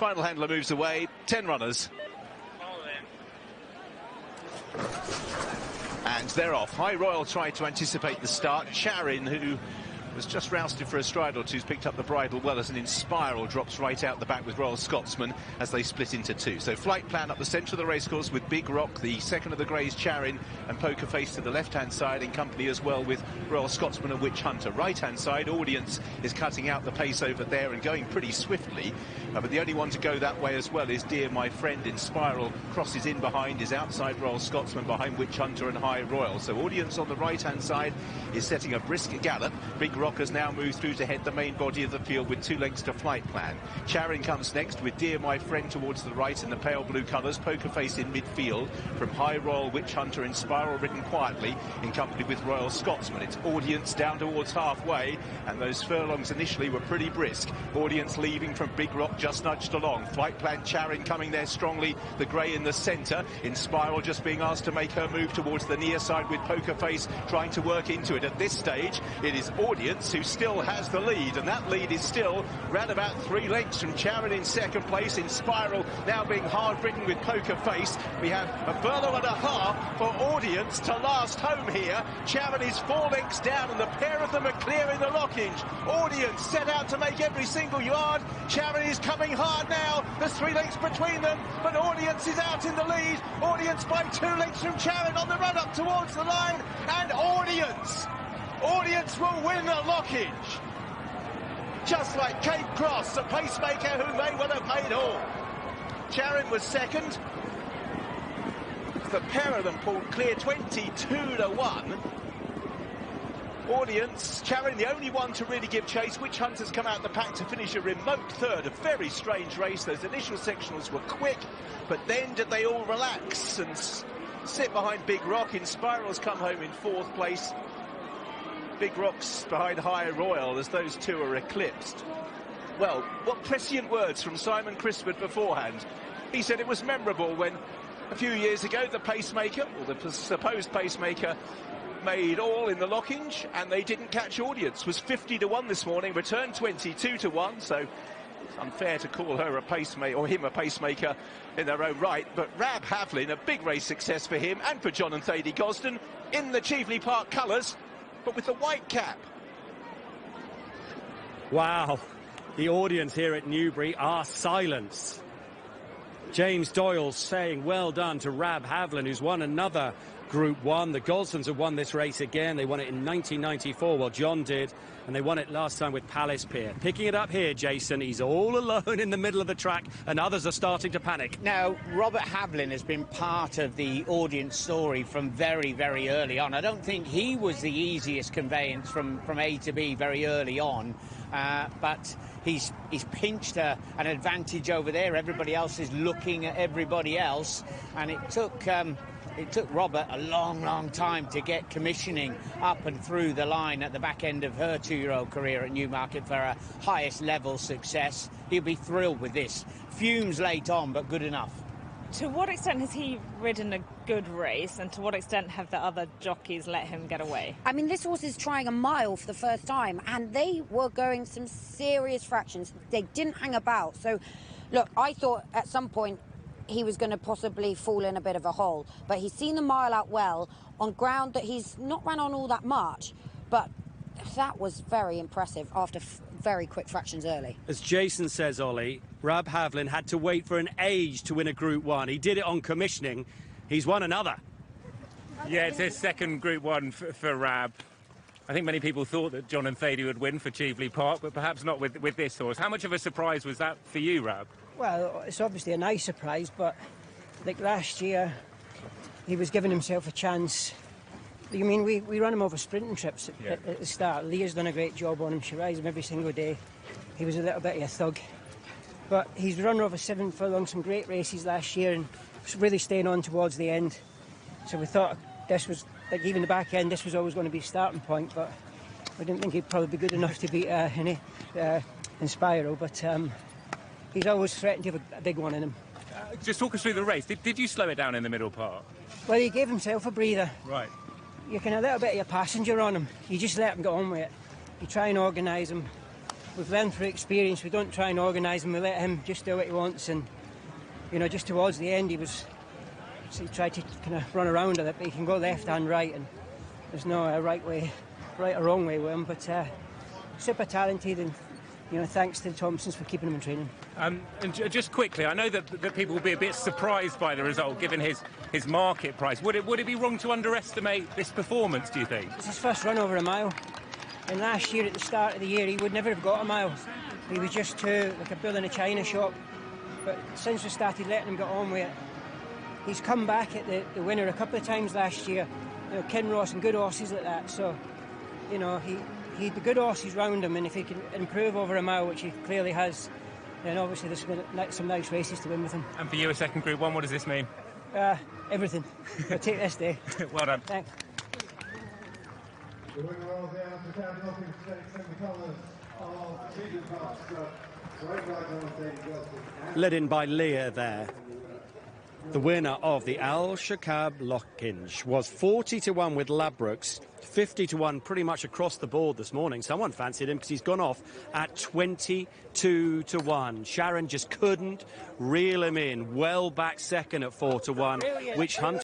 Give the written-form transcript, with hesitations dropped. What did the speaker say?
final handler moves away. 10 runners. And they're off. High Royal tried to anticipate the start. Charin, who was just rousted for a stride or two, has picked up the bridle well as an Inspiral drops right out the back with Royal Scotsman as they split into two. So Flight Plan up the centre of the racecourse with Big Rock, the second of the greys, Charin, and Poker Face to the left-hand side, in company as well with Royal Scotsman and Witch Hunter. Right-hand side, Audience is cutting out the pace over there and going pretty swiftly. But the only one to go that way as well is Dear My Friend. Inspiral crosses in behind, is outside Royal Scotsman, behind Witch Hunter and High Royal. So Audience on the right-hand side is setting a brisk gallop. Big Rock has now moved through to head the main body of the field with 2 lengths to Flight Plan. Charin comes next with Dear My Friend towards the right in the pale blue colours. Poker Face in midfield from High Royal, Witch Hunter, Inspiral ridden quietly in company with Royal Scotsman. It's Audience down towards halfway, and those furlongs initially were pretty brisk. Audience leaving from Big Rock, just nudged along. Flight Plan, Charin coming there strongly, the grey in the centre. Inspiral just being asked to make her move towards the near side with Poker Face trying to work into it. At this stage, it is Audience who still has the lead, and that lead is still round about 3 lengths from Charin in second place. Inspiral now being hard ridden with Poker Face. We have a furlong and a half for Audience to last home here. Charin is 4 lengths down, and the pair of them are clearing the lockage. Audience set out to make every single yard. Charin is coming hard now. There's 3 lengths between them, but Audience is out in the lead. Audience by 2 lengths from Charin on the run up towards the line, and Audience will win the lockage. Just like Cape Cross, the pacemaker who may well have made all. Charin was second. The pair of them pulled clear 22-1. Audience, Charin the only one to really give chase. Witch Hunter's come out the pack to finish a remote third. A very strange race. Those initial sectionals were quick, but then did they all relax and sit behind Big Rock? Inspiral's come home in 4th place. Big Rock's behind High Royal as those two are eclipsed. Well, what prescient words from Simon Crispin beforehand. He said it was memorable when a few years ago the pacemaker, or the supposed pacemaker, made all in the lockage and they didn't catch Audience. Was 50-1 this morning, returned 22-1, so it's unfair to call her a pacemaker, or him a pacemaker in their own right. But Rab Havlin, a big race success for him and for John and Thady Gosden in the Cheveley Park colours, but with the white cap. Wow, the audience here at Newbury are silenced. James Doyle saying well done to Rab Havlin, who's won another Group 1. The Gosdens have won this race again. They won it in 1994, well, John did, and they won it last time with Palace Pier. Picking it up here, Jason, he's all alone in the middle of the track, and others are starting to panic. Now, Robert Havlin has been part of the Audience story from very, very early on. I don't think he was the easiest conveyance from A to B very early on, but he's pinched an advantage over there. Everybody else is looking at everybody else, and it took Robert a long, long time to get commissioning up and through the line at the back end of her 2-year-old career at Newmarket for a highest level success. He'll be thrilled with this. Fumes late on, but good enough. To what extent has he ridden a good race, and to what extent have the other jockeys let him get away? I mean, this horse is trying a mile for the first time, and they were going some serious fractions. They didn't hang about. So, look, I thought at some point he was going to possibly fall in a bit of a hole, but he's seen the mile out well on ground that he's not ran on all that much, but that was very impressive after very quick fractions early. As Jason says, Ollie, Rab Havlin had to wait for an age to win a Group 1. He did it on commissioning. He's won another. Yeah, it's his second Group 1 for Rab. I think many people thought that John and Thady would win for Cheveley Park, but perhaps not with this horse. How much of a surprise was that for you, Rab? Well, it's obviously a nice surprise, but like last year, he was giving himself a chance. I mean, we run him over sprinting trips at the start. Leah's done a great job on him. She rides him every single day. He was a little bit of a thug. But he's run over 7 furlongs, some great races last year, and was really staying on towards the end. So we thought this was, like even the back end, this was always going to be a starting point, but we didn't think he'd probably be good enough to beat Inspiral, but he's always threatened to have a big one in him. Just talk us through the race. Did you slow it down in the middle part? Well, he gave himself a breather. Right. You can a little bit of a passenger on him. You just let him get on with it. You try and organise him. we've learned through experience. We don't try and organise him. We let him just do what he wants. And you know, just towards the end, he tried to kind of run around a bit, but he can go left and right, and there's no right or wrong way with him. But super talented, and you know, thanks to the Thompsons for keeping him in training. And just quickly, I know that people will be a bit surprised by the result, given his market price. Would it be wrong to underestimate this performance, do you think? It's his first run over a mile. And last year, at the start of the year, he would never have got a mile. He was just too, like a bull in a china shop. But since we started letting him get on with it, he's come back at the winner a couple of times last year. You know, Kinross and good horses like that. So, you know, he had the good horses round him, and if he can improve over a mile, which he clearly has, then obviously there's some nice races to win with him. And for you, a second Group 1, what does this mean? Everything. I'll take this day. Well done. Thanks. Led in by Lear there. The winner of the Al Shakab Lockinge was 40-1 with Ladbrokes, 50-1 pretty much across the board this morning. Someone fancied him because he's gone off at 22-1. Sharon just couldn't reel him in. Well back second at 4-1, which Hunter